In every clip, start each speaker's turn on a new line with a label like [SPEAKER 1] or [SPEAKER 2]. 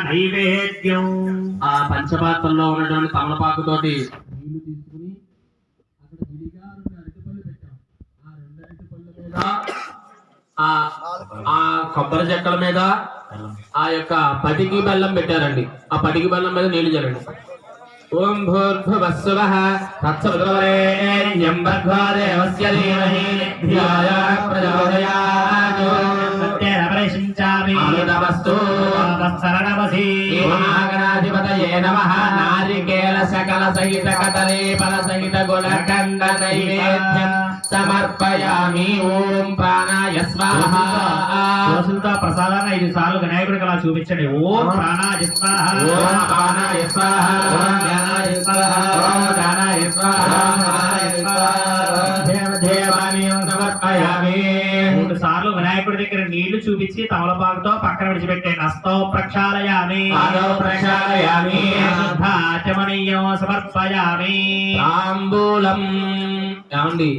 [SPEAKER 1] నైవేద్యం
[SPEAKER 2] ఆ పంచపాత్రలో ఉన్నటువంటి తమలపాకుతోటి నీళ్లు తీసుకుని అక్కడ విడిగా 2 అరటిపళ్ళు పెట్టాం. ఆ 2 అరటిపళ్ళ మీద ఆ కొబ్బరి చెక్కల మీద ఆ యొక్క పటికి బెల్లం పెట్టారండి. ఆ పటికి బెల్లం మీద నీళ్లు జరండి. ఓం భూర్భువస్సువః తత్సవితుర్వరేణ్యం భర్గో దేవస్య ధీమహి ధియో ప్రచోదయాత్.
[SPEAKER 1] ప్రశంసామి
[SPEAKER 2] అమృతమస్తు
[SPEAKER 1] శరణమసి.
[SPEAKER 2] మహాగణాధిపతయే నమః. నారికేల సకల సహిత కదలే ఫల సహిత గుణకండ నైవేద్యం సమర్పయామి. ఓం ప్రాణాయ స్వాహ.
[SPEAKER 1] ప్రసాదాన్ని 5 సార్లు వినాయకుడికి అలా చూపించండి. ఓం ప్రాణాయ స్వాహ,
[SPEAKER 2] ఓం ప్రాణాయ స్వాహ,
[SPEAKER 1] ఓం జ్ఞానాయ స్వాహ,
[SPEAKER 2] ఓం జ్ఞానాయ స్వాహ, దేవాని సమర్పయామి.
[SPEAKER 1] 3 సార్లు వినాయకుడి దగ్గర నీళ్లు చూపించి తమలపాకుతో పక్కన విడిచిపెట్టండి. హస్తో ప్రక్షాళయామి,
[SPEAKER 2] పాదౌ ప్రక్షాళయామి,
[SPEAKER 1] ఆచమనీయం సమర్పయామి.
[SPEAKER 2] తాంబూలం. ఏమండి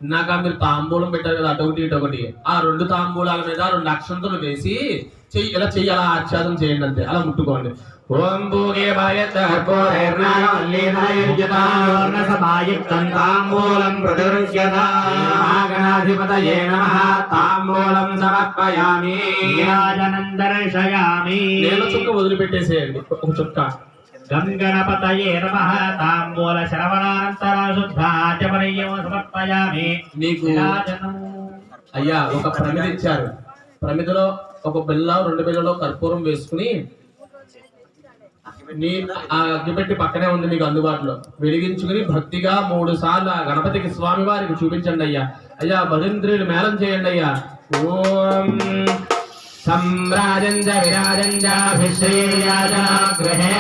[SPEAKER 2] ఇందాక మీరు తాంబూలం పెట్టారు కదా, అటొకటి ఇటొకటి. ఆ 2 తాంబూలాల మీద 2 అక్షంతలు వేసి ఇలా చెయ్యి అలా ఆచ్ఛాదం చేయండి అంతే. అలా ముట్టుకోండి. ఓం భూగే
[SPEAKER 1] తాంబూలం
[SPEAKER 2] మహాగణాధిపతయే నమః. తాంబూలం సమర్పయామి.
[SPEAKER 1] దర్శయామి.
[SPEAKER 2] నీళ్ళ చుక్క వదిలిపెట్టేసేయండి, ఒక చుక్క.
[SPEAKER 1] గంగణపతయే నమః. తాంబూల శ్రవణానంతర శుద్ధాచమనీయం సమర్పయామి.
[SPEAKER 2] నీకు అయ్యా ఒక ప్రమిద ఇచ్చారు. ప్రమిదలో ఒక బిల్ల, 2 బిల్లలో కర్పూరం వేసుకుని ఆ అగ్గిపెట్టి పక్కనే ఉంది మీకు అందుబాటులో. వెలిగించుకుని భక్తిగా 3 సార్లు ఆ గణపతికి స్వామి వారికి చూపించండి అయ్యా. అయ్యా భజంత్రులు మేళం చేయండి అయ్యా. ఓం సంరాజంజ విరాజంజాభిశ్రీయాజనాగృహే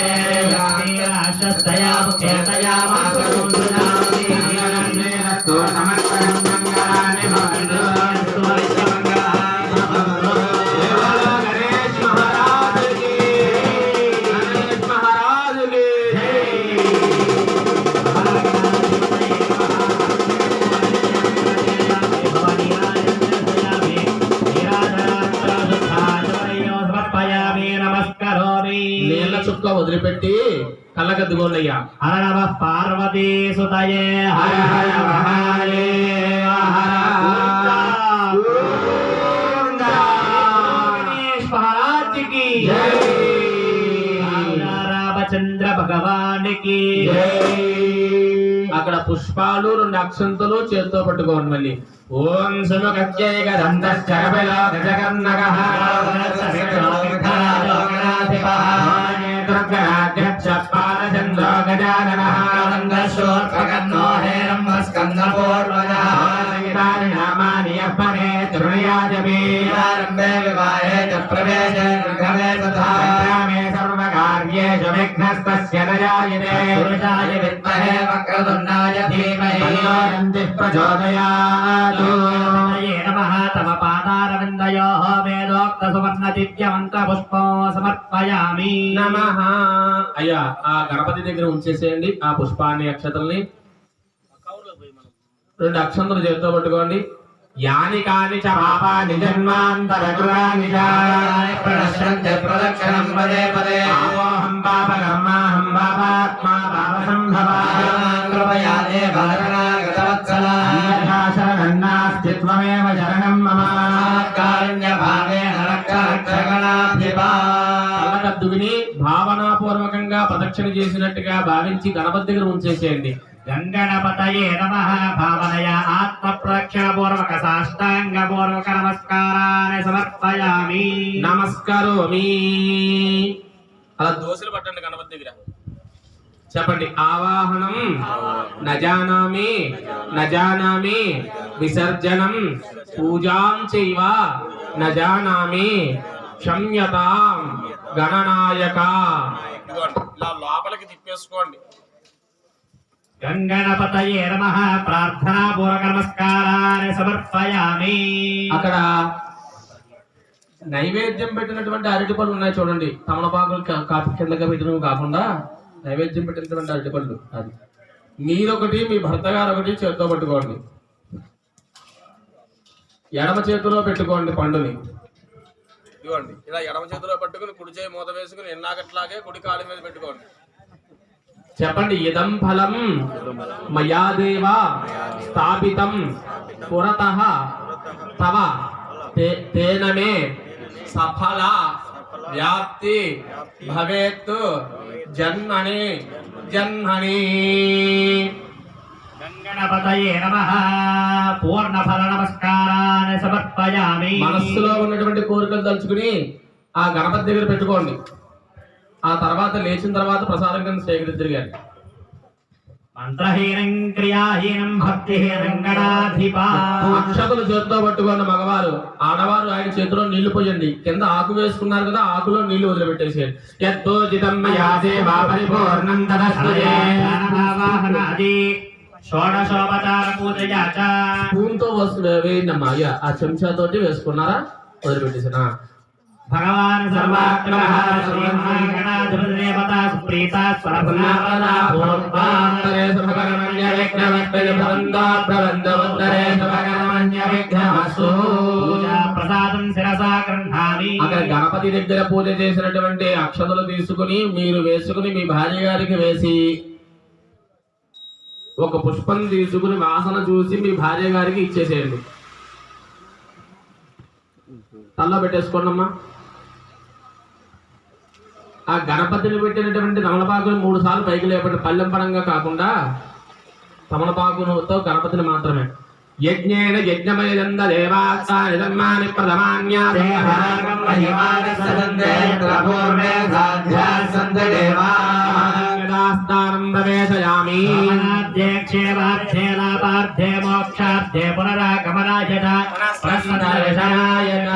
[SPEAKER 2] చుక్క వదిలిపెట్టి కళ్ళకద్దుకోండియ్యా.
[SPEAKER 1] హర నమ పార్వతీ సుతయే హర హర మహాదేవ రామచంద్ర భగవానికి.
[SPEAKER 2] అక్కడ పుష్పాలు 2 అక్షంతలు చేతితో పట్టుకోండి. మళ్ళీ ఓం సుముఖజ్ఞగదంతశ్చరబిలోకజగన్నగః దుర్గాధ్యక్షపాలచంద్రో గజాననః రంగశూర్పకర్ణో హేరంబస్కందపూర్వజः నామాని యప్పనే తృణయాజమీరారంభే వివాహే చ ప్రవేశే గృహమే తథా మే సర్వకార్యేషు విఘ్నస్తస్య న జాయతే. పురుషాయ విద్మహే వక్రతుండాయ ధీమహి తన్నో నందిః ప్రచోదయాత్.
[SPEAKER 1] నమః. తమ పాదారవిందయోః వేదోక్త సువర్ణ దివ్య మంత్ర పుష్పం సమర్పయామి.
[SPEAKER 2] నమః. అయ్యా ఆ గణపతి దగ్గర ఉంచేసేయండి ఆ పుష్పాన్ని, అక్షతల్ని. 2 అక్షంతలు చేతితో పట్టుకోండి. యాని కాని చ పాపాని జన్మాంతరకృతాని చ ప్రణశ్యంతి ప్రదక్షిణం పదే పదే. ఆమోహం పాపకర్మాహం పాపాత్మా పాపసంభవా కృపయా దేవ శరణాగతవత్సల శరణాస్తి త్వమేవ శరణం మమ. కారుణ్యభావేన రక్ష రక్షగణాధిపా. కళ్ళకద్దుకుని భావనాపూర్వకంగా ప్రదక్షిణ చేసినట్టుగా భావించి గణపతి దగ్గర ఉంచేసేయండి.
[SPEAKER 1] గంగణపతయే నమః. భావనయ ఆత్మ ప్రదక్షిణ పూర్వక సాష్టాంగ పూర్వక నమస్కారాన్ని సమర్పయామి.
[SPEAKER 2] నమస్కారోమి. అలా దోశలు పట్టండి గణపతి దగ్గర. చెప్పండి. ఆవాహనం నజానామి నజానామి, విసర్జనం పూజాం చైవ నజానామి, క్షమ్యతాం గణనాయక. ఇలా లోపలికి తిప్పేసుకోండి.
[SPEAKER 1] గంగణపతయే నమః. ప్రార్థనా పూర్వక నమస్కారాన్ని సమర్పయామి.
[SPEAKER 2] అక్కడ నైవేద్యం పెట్టినటువంటి అరటిపళ్ళు ఉన్నాయి చూడండి. తమలపాకులు కిందగా పెట్టినవి కాకుండా నైవేద్యం పెట్టినటువంటి అరటిపళ్ళు. అది మీరొకటి, మీ భర్త గారు ఒకటి చేతితో పట్టుకోండి. ఎడమ చేతిలో పెట్టుకోండి పండుని. ఇవ్వండి. ఇలా ఎడమ చేతిలో పట్టుకుని కుడి చేయి మూత వేసుకుని ఎన్నాగట్లాగే కుడి కాళ్ళ మీద పెట్టుకోండి. చెప్పండి. ఇదం ఫలం మయా దేవ స్థాపితం పురతః తవ తేనమే సఫల వ్యాప్తి భవేత్ జన్మని జన్మని.
[SPEAKER 1] గంగణపతయే నమః. పూర్ణఫల నమస్కారాన్ని సమర్పయామి.
[SPEAKER 2] మనస్సులో ఉన్నటువంటి కోరికలు తలుచుకుని ఆ గణపతి దగ్గర పెట్టుకోండి. ఆ తర్వాత లేచిన తర్వాత ప్రసాదం కింద సేకరిద్దరు గారు.
[SPEAKER 1] మంత్రహీనం క్రియాహీనం భక్తిహీనం గణాధిపా.
[SPEAKER 2] అక్షతలు చేతితో పట్టుకోండి మగవారు. ఆడవారు ఆయన చేతిలో నీళ్లు పోయండి. కింద ఆకు వేసుకున్నారు కదా, ఆకులో నీళ్లు వదిలిపెట్టేసేయండి. యద్దోజితం మయా దేవా పరిపూర్ణం తదస్తయే.
[SPEAKER 1] వాహనాది షోడశోపచార పూజయా చ.
[SPEAKER 2] స్పూన్తో వేయండమ్మా. అయ్యా ఆ చెంచాతోటి వేసుకున్నారా, వదిలిపెట్టేసిన.
[SPEAKER 1] భగవాన్ సర్వాత్మనః శ్రీమహాగణాధిపతిదేవతా సుప్రీతా స్వరపునాపదా పూర్వాంతరే సమకరణ్య విఘ్నవత్పరి భవంతాభ్రవందవత్తరే సమకరణ్య విఘ్నమస్తు. పూజా ప్రసాదం శిరసా గృహ్ణామి.
[SPEAKER 2] అక్కడ గణపతి దగ్గర పూజ చేసినటువంటి అక్షతలు తీసుకుని మీరు వేసుకుని మీ భార్య గారికి వేసి ఒక పుష్పం తీసుకుని వాసన చూసి మీ భార్య గారికి ఇచ్చేసేయండి. తల్లో పెట్టేసుకోండమ్మా. ఆ గణపతిని పెట్టినటువంటి తమలపాకుని 3 సార్లు పైకి లేపండి. పల్లెం పరంగా కాకుండా తమలపాకుతో గణపతిని మాత్రమే. యజ్ఞేన యజ్ఞమయదంద దేవాస్తాని ధర్మాని ప్రథమాన్యాని స్థానం ప్రవేశయామి.
[SPEAKER 1] అధ్యక్షే వాధ్యే లాభార్థే మోక్షార్థే పునరాగమనాయ చ.
[SPEAKER 2] ప్రశ్నదర్శనాయ చ.